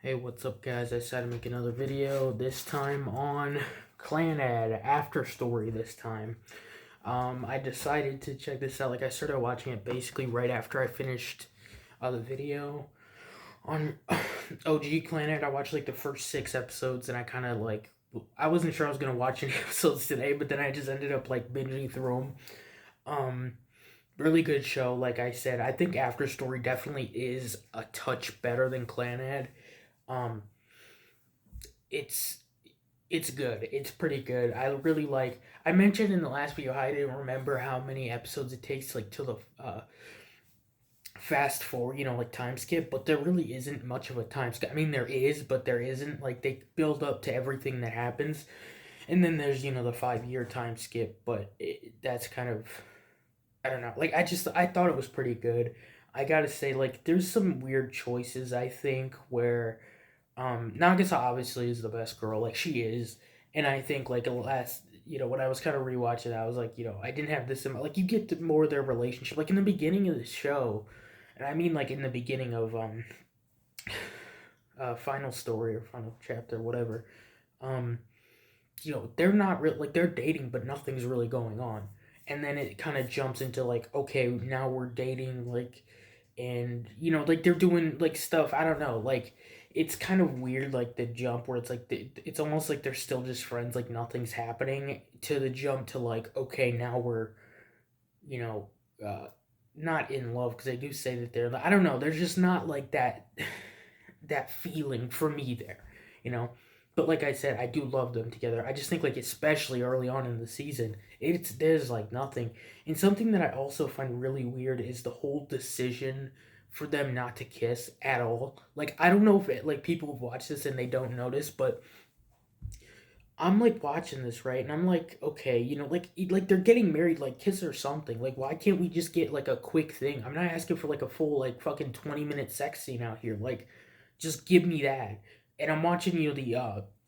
Hey, what's up, guys? I decided to make another video, this time on Clannad, After Story this time. I decided to check this out. Like, I started watching it basically right after I finished the video on OG Clannad. I watched, like, the first 6 episodes, and I kind of, like, I wasn't sure I was going to watch any episodes today, but then I just ended up, like, binging through them. Really good show, like I said. I think After Story definitely is a touch better than Clannad. Um, it's it's good. It's pretty good. I really like. I mentioned in the last video I didn't remember how many episodes it takes, like to the fast forward, like time skip. But there really isn't much of a time skip. I mean, there is, but there isn't. Like they build up to everything that happens, and then there's the 5 year time skip. But that's kind of, I don't know. Like I thought it was pretty good. I gotta say, like there's some weird choices. I think where Nagisa obviously is the best girl, like she is, and I think like the last, when I was kind of rewatching, I was like, I didn't have this in my, like you get to more of their relationship, like in the beginning of the show, and I mean like in the beginning of final story or final chapter, whatever. Um, they're not real, like they're dating, but nothing's really going on, and then it kind of jumps into like, okay, now we're dating, like, and like they're doing like stuff. I don't know, like it's kind of weird, like the jump where it's like it's almost like they're still just friends, like nothing's happening, to the jump to like, okay, now we're you know uh not in love, because they do say that they're, I don't know, there's just not like that that feeling for me there, you know. But like I said, I do love them together. I just think like especially early on in the season, there's like nothing. And something that I also find really weird is the whole decision for them not to kiss at all. Like I don't know if like people have watched this and they don't notice, but I'm like watching this, right, and I'm like, okay, like they're getting married, like kiss or something. Like why can't we just get like a quick thing? I'm not asking for like a full like fucking 20-minute sex scene out here. Like just give me that. And I'm watching the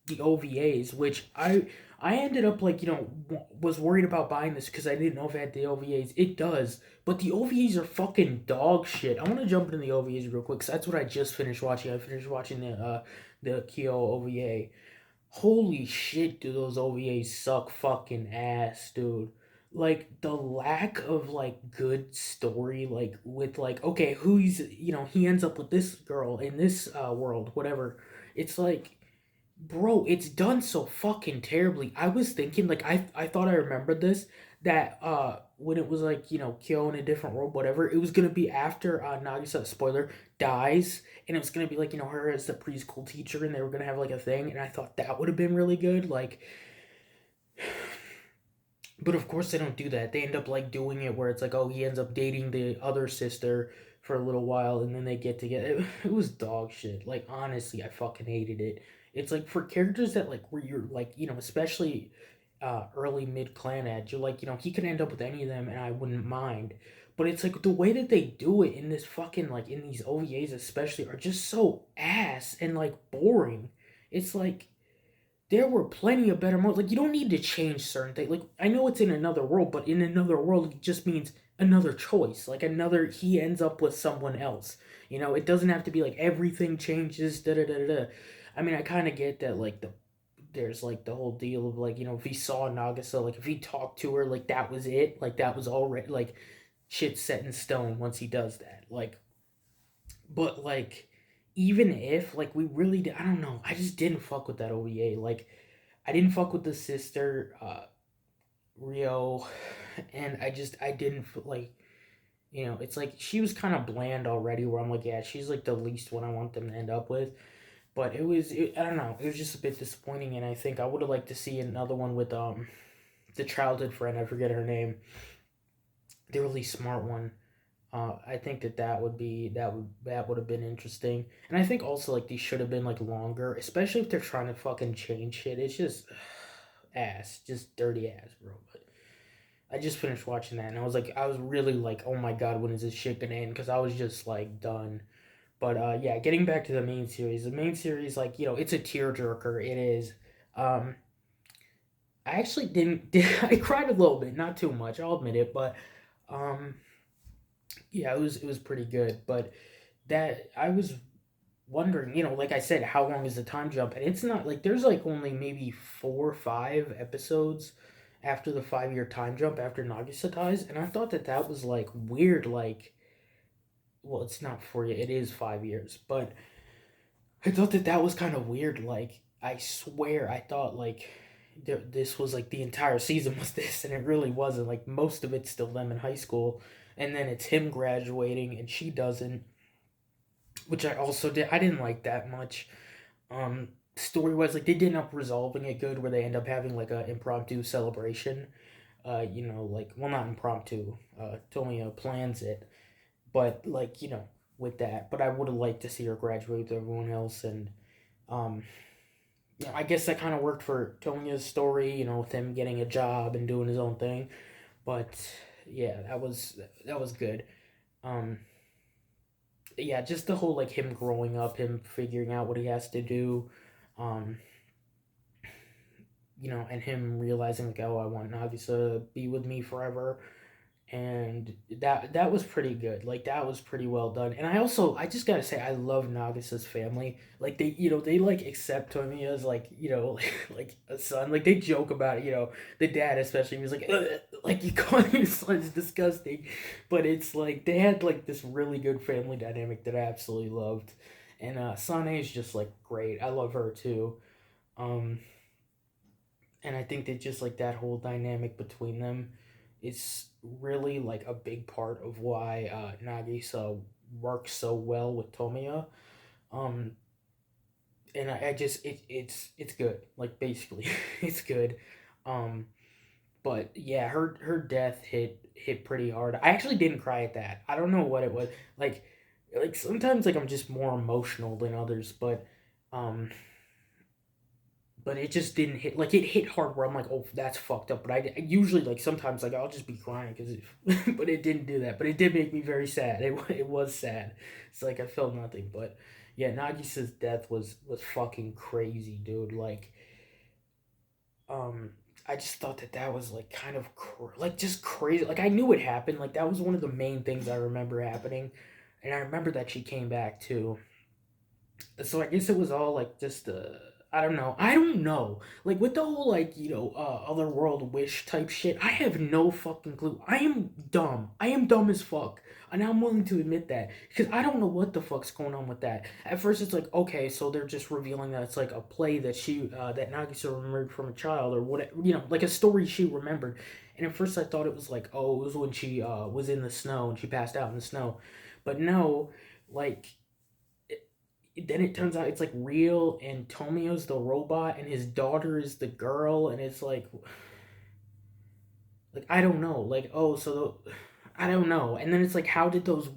OVAs, which I ended up like was worried about buying this because I didn't know if it had the OVAs. It does, but the OVAs are fucking dog shit. I want to jump into the OVAs real quick because that's what I just finished watching. I finished watching the Kyo OVA. Holy shit, do those OVAs suck fucking ass, dude. Like the lack of like good story, like with like, okay, who's, he ends up with this girl in this world, whatever. It's like, bro, it's done so fucking terribly. I was thinking, like, I thought I remembered this, that when it was like, Kyo in a different world, whatever, it was gonna be after Nagisa, spoiler, dies, and it was gonna be like, her as the preschool teacher, and they were gonna have like a thing, and I thought that would have been really good, like, but of course they don't do that. They end up like doing it where it's like, oh, he ends up dating the other sister for a little while, and then they get together. It was dog shit. Like honestly, I fucking hated it. It's like for characters that like where you're like, especially early mid clan ad, you're like, he could end up with any of them and I wouldn't mind. But it's like the way that they do it in this fucking, like in these OVAs especially, are just so ass and like boring. It's like there were plenty of better modes. Like you don't need to change certain things. Like I know it's in another world, but in another world it just means another choice. Like another, he ends up with someone else. It doesn't have to be like everything changes. Da da da da. I mean, I kind of get that. Like there's like the whole deal of like, if he saw Nagisa, like if he talked to her, like that was it. Like that was already like shit set in stone once he does that. Like, but like even if like we really I don't know, I just didn't fuck with that OVA. Like I didn't fuck with the sister, Rio, and I didn't like, it's like she was kind of bland already. Where I'm like, yeah, she's like the least one I want them to end up with. But I don't know, it was just a bit disappointing, and I think I would have liked to see another one with the childhood friend. I forget her name. The really smart one. I think that would have been interesting, and I think also like these should have been like longer, especially if they're trying to fucking change shit. It's just ass, just dirty ass, bro. But I just finished watching that, and I was really like, oh my god, when is this shit gonna end? Because I was just like done. But yeah, getting back to the main series, like it's a tearjerker. It is. Um, I actually didn't. I cried a little bit, not too much. I'll admit it, but um, yeah, it was pretty good. But that I was wondering, like I said, how long is the time jump? And it's not like there's like only maybe 4 or 5 episodes after the 5 year time jump after Nagisa dies, and I thought that that was like weird. Like, well, it's not 4 years, it is 5 years, but I thought that that was kind of weird. Like, I swear, I thought like this was like the entire season was this, and it really wasn't. Like most of it's still them in high school, and then it's him graduating, and she doesn't, which I also did. I didn't like that much. Story wise, like they did end up resolving it good, where they end up having like a impromptu celebration. Like, well, not impromptu. Tomio plans it, but like with that. But I would have liked to see her graduate with everyone else, and um, I guess that kind of worked for Tonya's story, with him getting a job and doing his own thing. But yeah, that was good. Um, yeah, just the whole like him growing up, him figuring out what he has to do, um, and him realizing like, oh, I want Nagisa to be with me forever, and that was pretty good. Like that was pretty well done. And I just gotta say I love Nagisa's family. Like they like accept Tommy as like like a son. Like they joke about it. The dad especially was like, "Ugh," like you call your son's disgusting, but it's like they had like this really good family dynamic that I absolutely loved. And Sane is just like great. I love her too. Um, and I think that just like that whole dynamic between them is really like a big part of why Nagisa works so well with Tomiya. Um, and I just it's good. Like basically, it's good. Um, but yeah, her death hit pretty hard. I actually didn't cry at that. I don't know what it was. Like sometimes like I'm just more emotional than others, um but it just didn't hit, like it hit hard where I'm like, oh, that's fucked up. But I usually like sometimes like I'll just be crying because but it didn't do that. But it did make me very sad. It was sad. It's like I felt nothing. But yeah, Nagisa's death was fucking crazy, dude. Like um I just thought that that was like kind of like just crazy. Like I knew it happened. Like that was one of the main things I remember happening, and I remember that she came back too. So I guess it was all like just I don't know. I don't know. Like with the whole like, otherworld wish type shit, I have no fucking clue. I am dumb. I am dumb as fuck. And I'm willing to admit that because I don't know what the fuck's going on with that. At first it's like, okay, so they're just revealing that it's like a play that that Nagisa remembered from a child or whatever, like a story she remembered. And at first I thought it was like, oh, it was when she was in the snow and she passed out in the snow. But no, like then it turns out it's like real, and Tomio's the robot and his daughter is the girl, and it's like I don't know, like, oh, so I don't know. And then it's like, how did those,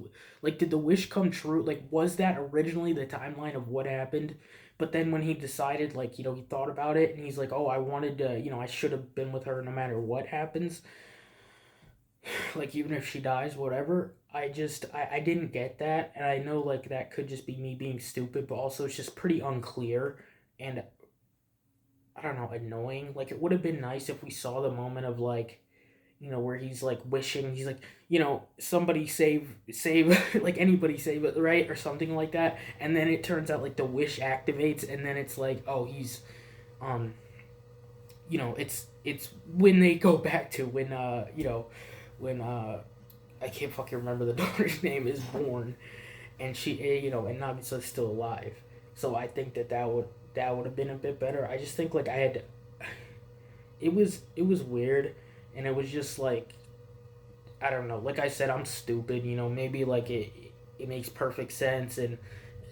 like, did the wish come true? Like, was that originally the timeline of what happened? But then when he decided, like, he thought about it and he's like, oh, I wanted to, I should have been with her no matter what happens, like even if she dies, whatever. I didn't get that, and I know like that could just be me being stupid, but also it's just pretty unclear, and I don't know, annoying. Like it would have been nice if we saw the moment of like, where he's like wishing, he's like, somebody save like anybody save it, right, or something like that, and then it turns out like the wish activates, and then it's like, oh, he's um it's when they go back to when I can't fucking remember the daughter's name is born, and she and Nagisa's still alive. So I think that would have been a bit better. I just think like I had it was weird, and it was just like I don't know. Like I said, I'm stupid. Maybe like it makes perfect sense, and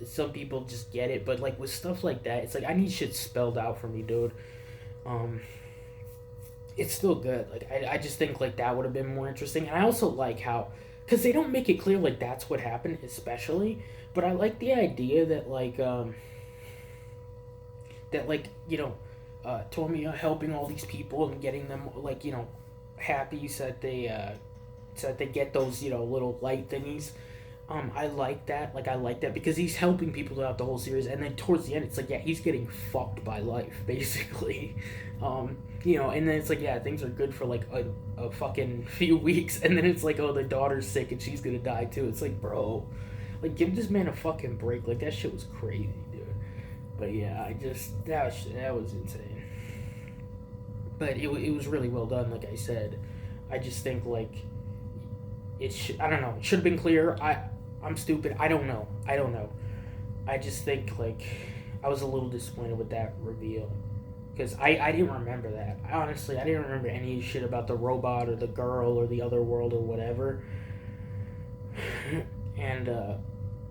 some people just get it. But like with stuff like that, it's like I need shit spelled out for me, dude. Um, it's still good. Like I just think like that would have been more interesting. And I also like how because they don't make it clear like that's what happened, especially. But I like the idea that Tomiya helping all these people and getting them like happy so that they get those little light thingies. I like that. Like I like that because he's helping people throughout the whole series, and then towards the end, it's like yeah, he's getting fucked by life basically. And then it's like yeah, things are good for like a fucking few weeks, and then it's like oh, the daughter's sick and she's gonna die too. It's like bro, Like, give this man a fucking break. Like, that shit was crazy, dude. But yeah, that was insane. But it was really well done, like I said. I just think, like, I don't know. It should have been clear. I'm stupid. I don't know. I just think, like, I was a little disappointed with that reveal. Because I didn't remember that. Honestly, I didn't remember any shit about the robot or the girl or the other world or whatever. And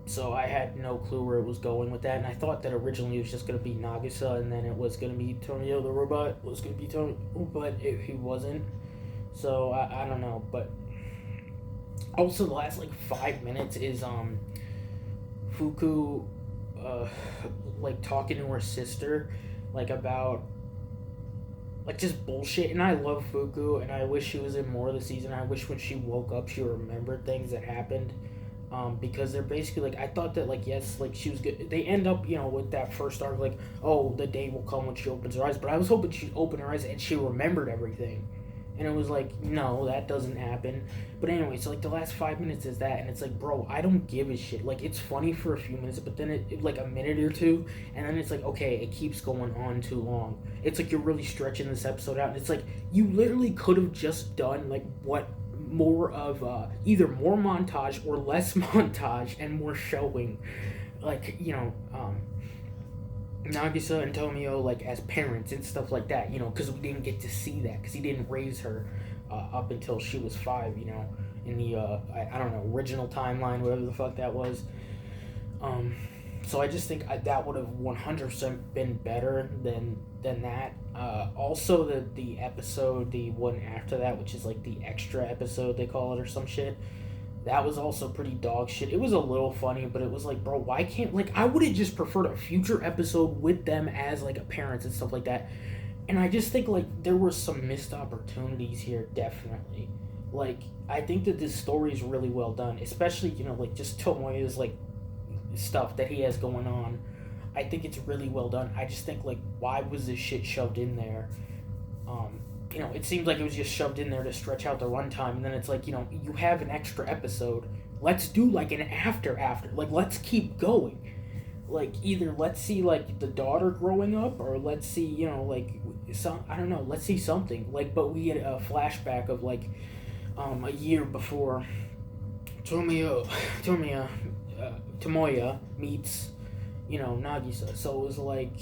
so I had no clue where it was going with that. And I thought that originally it was just going to be Nagisa, and then it was going to be Tomio the robot. Was going to be Tomio, but he wasn't. So I don't know. But also the last like 5 minutes is Fuku like talking to her sister like about like just bullshit. And I love Fuku, and I wish she was in more of the season. I wish when she woke up she remembered things that happened, because they're basically like, I thought that like, yes, like she was good. They end up, you know, with that first arc, like, oh, the day will come when she opens her eyes. But I was hoping she'd open her eyes and she remembered everything. And it was like, no, that doesn't happen. But anyway, so like the last 5 minutes is that, and it's like, bro, I don't give a shit. Like, it's funny for a few minutes, but then it like a minute or two, and then it's like, okay, it keeps going on too long. It's like you're really stretching this episode out, and it's like you literally could have just done like what more of either more montage or less montage and more showing, like, you know, Nagisa and Tomio like as parents and stuff like that, you know, because we didn't get to see that because he didn't raise her up until she was 5, you know, in the I don't know, original timeline, whatever the fuck that was. So I just think that would have 100% been better than that. Also the episode, the one after that, which is like the extra episode they call it or some shit. That was also pretty dog shit. It was a little funny, but it was like, bro, why can't, like, I would have just preferred a future episode with them as, like, a parents and stuff like that. And I just think, like, there were some missed opportunities here, definitely. Like, I think that this story is really well done, especially, you know, like, just Tomoya's, like, stuff that he has going on. I think it's really well done. I just think, like, why was this shit shoved in there? You know, it seems like it was just shoved in there to stretch out the runtime, and then it's like, you know, you have an extra episode. Let's do like an after. Like, let's keep going. Like, either let's see like the daughter growing up, or let's see, you know, like some, I don't know, let's see something. Like, but we get a flashback of like a year before Tomoya meets, you know, Nagisa. So it was like,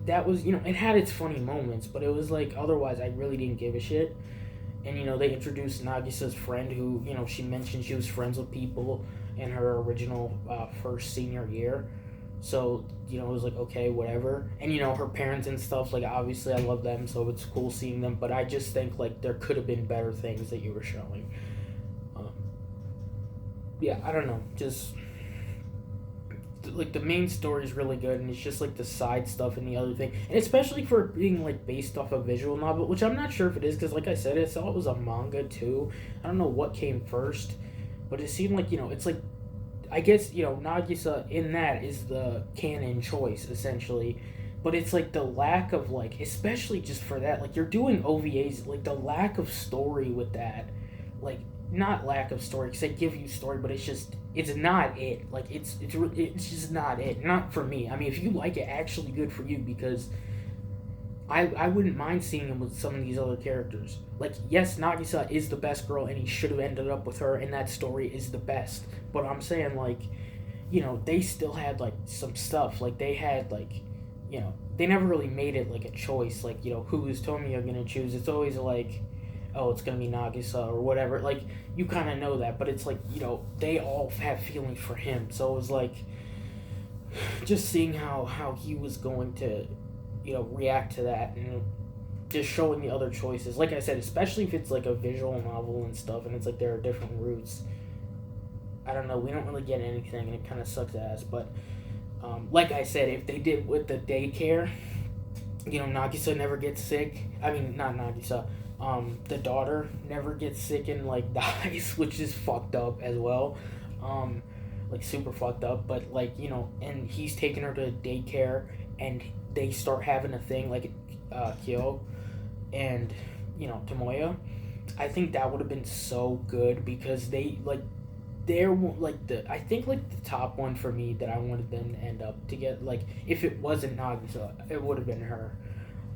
that was, you know, it had its funny moments, but it was like, otherwise I really didn't give a shit. And, you know, they introduced Nagisa's friend who, you know, she mentioned she was friends with people in her original first senior year. So, you know, it was like, okay, whatever. And, you know, her parents and stuff, like, obviously I love them, so it's cool seeing them. But I just think, like, there could have been better things that you were showing. Yeah, I don't know. Just, like, the main story is really good, and it's just like the side stuff and the other thing, and especially for being like based off a visual novel, which I'm not sure if it is, because like I said, I saw it was a manga too. I don't know what came first, but it seemed like, you know, it's like, I guess, you know, Nagisa in that is the canon choice essentially, but it's like the lack of, like, especially just for that, like, you're doing OVAs, like the lack of story with that, like, not lack of story because they give you story, but it's not it. Like, it's just not it. Not for me. I mean, if you like it, actually good for you, because I wouldn't mind seeing him with some of these other characters. Like, yes, Nagisa is the best girl, and he should have ended up with her, and that story is the best. But I'm saying, like, you know, they still had like some stuff. Like, they had, like, you know, they never really made it like a choice. Like, you know, who is Tomoya gonna choose? It's always like, oh, it's gonna be Nagisa or whatever. Like, you kind of know that, but it's like, you know, they all have feelings for him. So it was like, just seeing how he was going to, you know, react to that, and just showing the other choices. Like I said, especially if it's like a visual novel and stuff, and it's like there are different routes. I don't know. We don't really get anything, and it kind of sucks ass. But like I said, if they did with the daycare, you know, Nagisa never gets sick. I mean, not Nagisa. The daughter never gets sick and like dies, which is fucked up as well. Like, super fucked up. But, like, you know, and he's taking her to daycare, and they start having a thing, like, Kyo and, you know, Tomoya. I think that would have been so good, because they, like, like the I think like the top one for me that I wanted them to end up to get, like, if it wasn't Nagisa, it would have been her.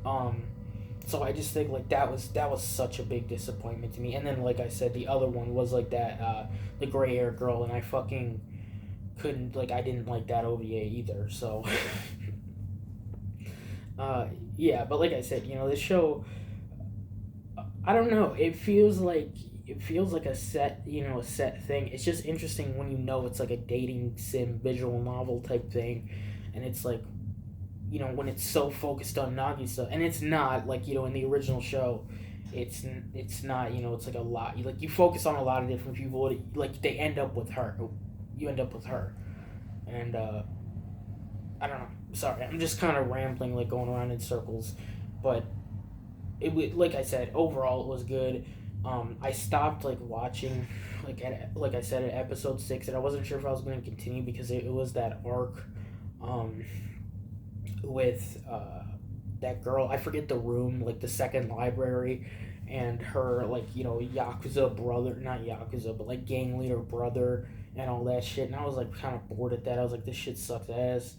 Um, so I just think like that was such a big disappointment to me. And then like I said, the other one was like that the gray hair girl, and I fucking couldn't, like, I didn't like that OVA either. So uh, yeah, but like I said, this show, I don't know. It feels like a set thing. It's just interesting when it's like a dating sim visual novel type thing, and it's like, when it's so focused on Nagisa, and it's not like, in the original show, it's not, it's like a lot. You focus on a lot of different people. Like they end up with her. You end up with her, and I don't know. Sorry, I'm just kind of rambling, like going around in circles, but like I said, overall it was good. I stopped like watching, like I said, at episode 6, and I wasn't sure if I was going to continue because it was that arc, um, with that girl. I forget the room, like the second library, and her, like, yakuza brother, not yakuza, but like gang leader brother, and all that shit. And I was like kind of bored at that. I was like, this shit sucks ass.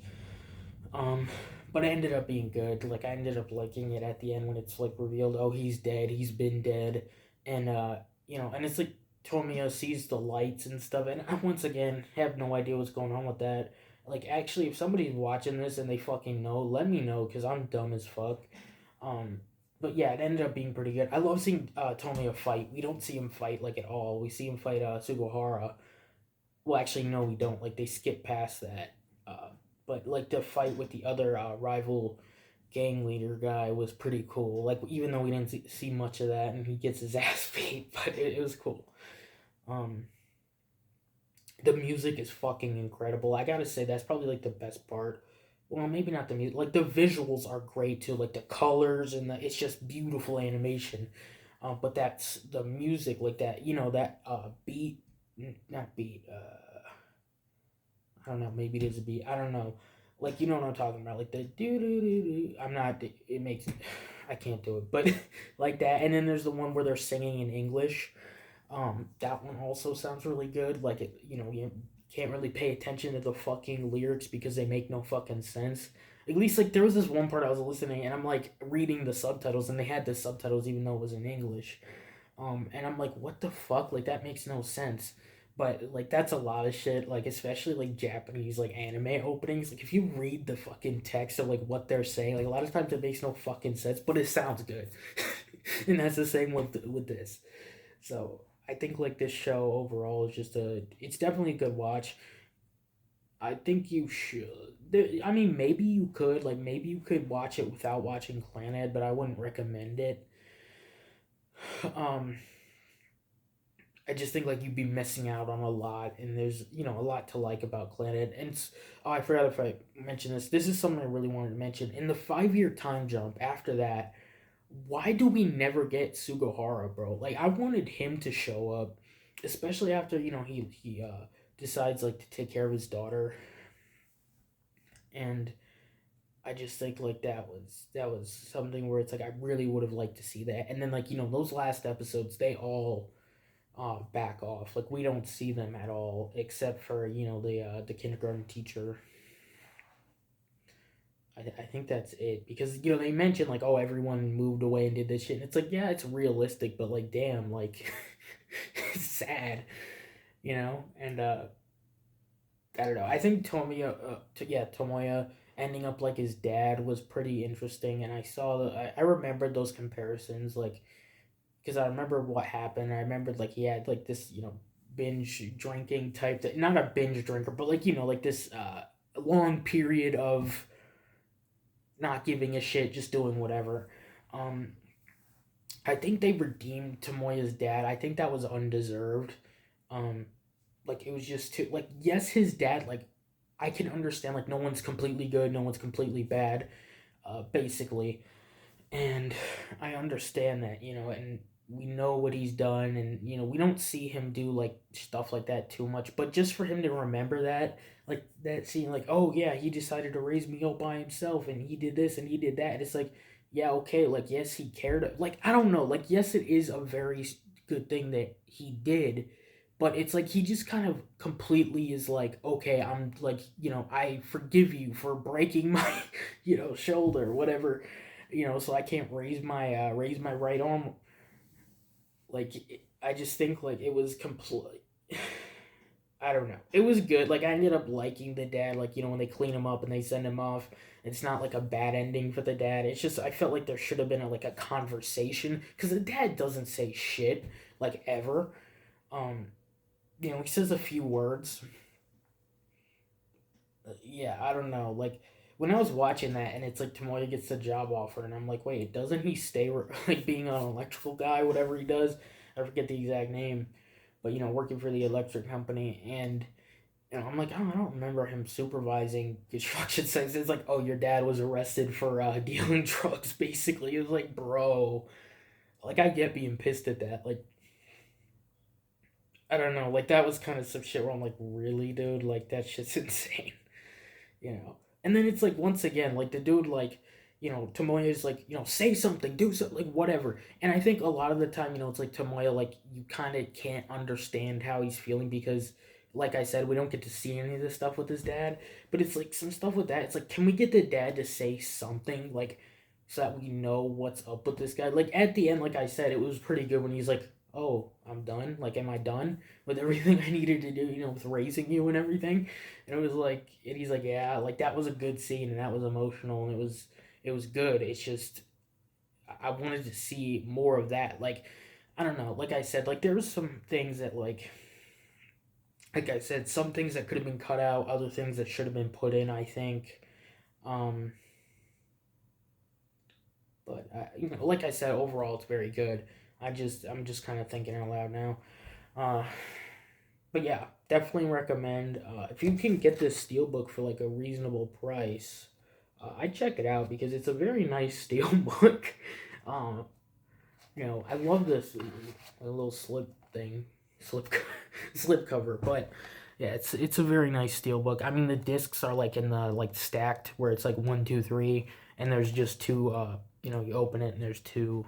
Um, but it ended up being good. Like I ended up liking it at the end when it's like revealed, oh, he's dead. He's been dead, and and it's like Tomia sees the lights and stuff, and I once again have no idea what's going on with that. Like, actually, if somebody's watching this and they fucking know, let me know because I'm dumb as fuck. Um, but yeah, it ended up being pretty good. I love seeing Tomia fight. We don't see him fight like at all. We see him fight Sugihara. Well, actually, no, we don't. Like they skip past that. Uh, but like the fight with the other rival gang leader guy was pretty cool. Like even though we didn't see much of that, and he gets his ass beat, but it was cool. Um, the music is fucking incredible. I gotta say that's probably like the best part. Well, maybe not the music. Like the visuals are great too. Like the colors and it's just beautiful animation. But that's the music, like that. That beat, not beat. I don't know. Maybe it is a beat. I don't know. Like, you know what I'm talking about. Like the do do do do. I'm not. It makes. I can't do it. But like that. And then there's the one where they're singing in English. That one also sounds really good. Like you can't really pay attention to the fucking lyrics because they make no fucking sense. At least like there was this one part I was listening and I'm like reading the subtitles and they had the subtitles even though it was in English. And I'm like, what the fuck? Like that makes no sense. But like that's a lot of shit. Like especially like Japanese like anime openings. Like if you read the fucking text of like what they're saying, like a lot of times it makes no fucking sense, but it sounds good. And that's the same with this. So I think like this show overall is it's definitely a good watch. I think you should. I mean, maybe you could watch it without watching Clannad, but I wouldn't recommend it. Um, I just think like you'd be missing out on a lot, and there's a lot to like about Clannad. And I forgot if I mentioned this. This is something I really wanted to mention. In the 5 year time jump after that, why do we never get Sugihara, bro? Like I wanted him to show up, especially after he decides like to take care of his daughter, and I just think like that was something where it's like I really would have liked to see that. And then like those last episodes they all back off. Like we don't see them at all except for the kindergarten teacher. I think that's it because they mentioned like, oh, everyone moved away and did this shit, and it's like, yeah, it's realistic, but like damn, like it's sad, and I don't know. I think Tomoya ending up like his dad was pretty interesting, and I remembered those comparisons, like because I remember what happened. I remembered like he had like this binge drinking type, not a binge drinker, but like like this long period of not giving a shit, just doing whatever. Um, I think they redeemed Tomoya's dad. I think that was undeserved. Um, like it was just too like, yes, his dad, like I can understand like no one's completely good, no one's completely bad, basically, and I understand that, and we know what he's done, and we don't see him do like stuff like that too much, but just for him to remember that, like that scene, like, oh yeah, he decided to raise me all by himself and he did this and he did that, and it's like, yeah, okay, like yes, he cared, like I don't know, like yes, it is a very good thing that he did, but it's like he just kind of completely is like, okay, I'm like, I forgive you for breaking my, shoulder, whatever, so I can't raise my right arm. Like, I just think like it was complete. I don't know. It was good. Like, I ended up liking the dad. Like, when they clean him up and they send him off, it's not like a bad ending for the dad. It's just I felt like there should have been like a conversation because the dad doesn't say shit like ever. Um, he says a few words. Yeah, I don't know. Like when I was watching that, and it's like Tomoya gets the job offer, and I'm like, wait, doesn't he stay like being an electrical guy, whatever he does? I forget the exact name, but working for the electric company, and I'm like, oh, I don't remember him supervising construction sites. It's like, oh, your dad was arrested for dealing drugs, basically. It was like, bro, like I get being pissed at that. Like, I don't know, like that was kind of some shit where I'm like, really, dude, like that shit's insane. And then it's like once again, like the dude, like, Tomoya is like, say something, do something, like whatever. And I think a lot of the time, it's like Tomoya, like you kind of can't understand how he's feeling because, like I said, we don't get to see any of this stuff with his dad. But it's like some stuff with that. It's like, can we get the dad to say something, like, so that we know what's up with this guy? Like at the end, like I said, it was pretty good when he's like, oh, I'm done. Like, am I done with everything I needed to do? With raising you and everything. And it was like, and he's like, yeah, like that was a good scene and that was emotional and it was good. It's just I wanted to see more of that. Like, I don't know. Like I said, like there was some things that like I said, some things that could have been cut out, other things that should have been put in. I think, um, but like I said, overall it's very good. I'm just kind of thinking out loud now. Uh, but yeah, definitely recommend. If you can get this steelbook for like a reasonable price, I check it out because it's a very nice steelbook. um, I love this a little slip thing, slip slip cover. But yeah, it's a very nice steelbook. I mean, the discs are like in the like stacked where it's like one, two, three, and there's just two. You open it and there's two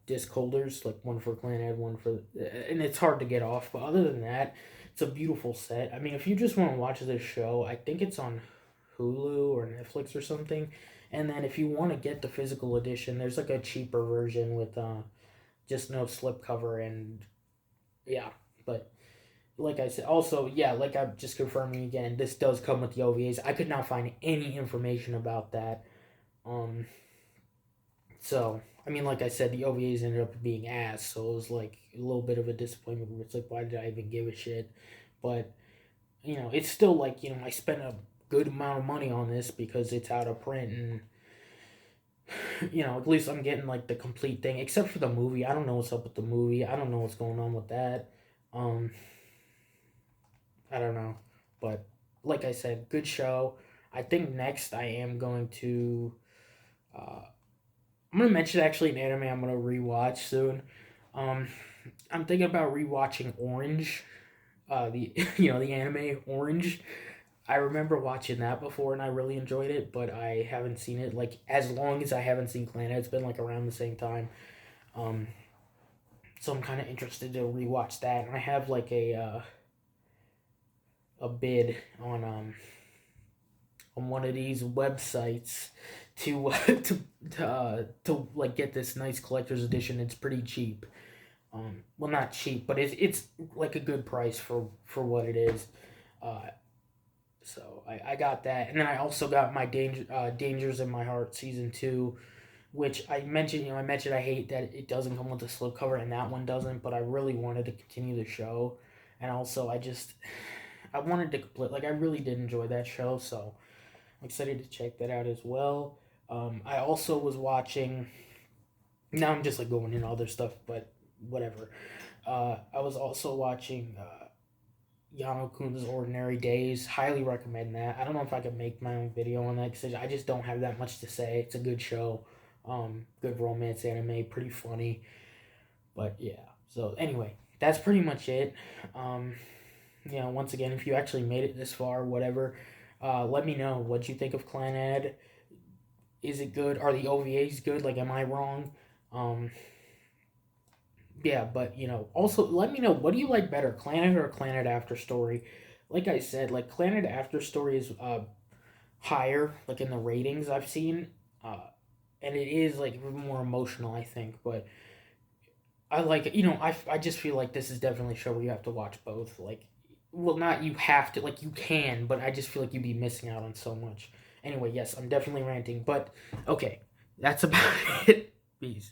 disc holders, like one for Clannad, one for, and it's hard to get off. But other than that, it's a beautiful set. I mean, if you just want to watch this show, I think it's on Hulu or Netflix or something. And then if you want to get the physical edition, there's like a cheaper version with just no slipcover and yeah. But like I said, also yeah, like I'm just confirming again, this does come with the OVAs. I could not find any information about that. Um, so, I mean, like I said, the OVAs ended up being ass, so it was like a little bit of a disappointment where it's like, why did I even give a shit? But, it's still like, I spent a good amount of money on this because it's out of print and, at least I'm getting like the complete thing, except for the movie. I don't know what's up with the movie. I don't know what's going on with that. Um, I don't know. But, like I said, good show. I think next I am going to. Uh, I'm gonna mention actually an anime I'm gonna rewatch soon. Um, I'm thinking about rewatching Orange, the the anime Orange. I remember watching that before and I really enjoyed it, but I haven't seen it like as long as I haven't seen Clannad. It's been like around the same time. Um, so I'm kind of interested to rewatch that. And I have like a bid on one of these websites to to like get this nice collector's edition. It's pretty cheap. Well, not cheap, but it's like a good price for what it is. Uh, so I got that, and then I also got my Dangers in My Heart season 2, which I mentioned. I mentioned I hate that it doesn't come with a slipcover, and that one doesn't. But I really wanted to continue the show, and also I wanted to complete. Like I really did enjoy that show, so I'm excited to check that out as well. I also was watching. Now I'm just like going into other stuff, but whatever. I was also watching Yano Kun's Ordinary Days. Highly recommend that. I don't know if I could make my own video on that because I just don't have that much to say. It's a good show. Good romance anime, pretty funny. But yeah. So anyway, that's pretty much it. Um, once again, if you actually made it this far, whatever, let me know what you think of Clannad. Is it good? Are the OVAs good? Like, am I wrong? Um, Yeah, but also let me know, what do you like better, Clannad or Clannad After Story? Like I said, like Clannad After Story is higher, like in the ratings I've seen, and it is like more emotional, I think. But I like I just feel like this is definitely a show where you have to watch both. Like, well, not you have to, like you can, but I just feel like you'd be missing out on so much. Anyway, yes, I'm definitely ranting, but okay, that's about it. Peace.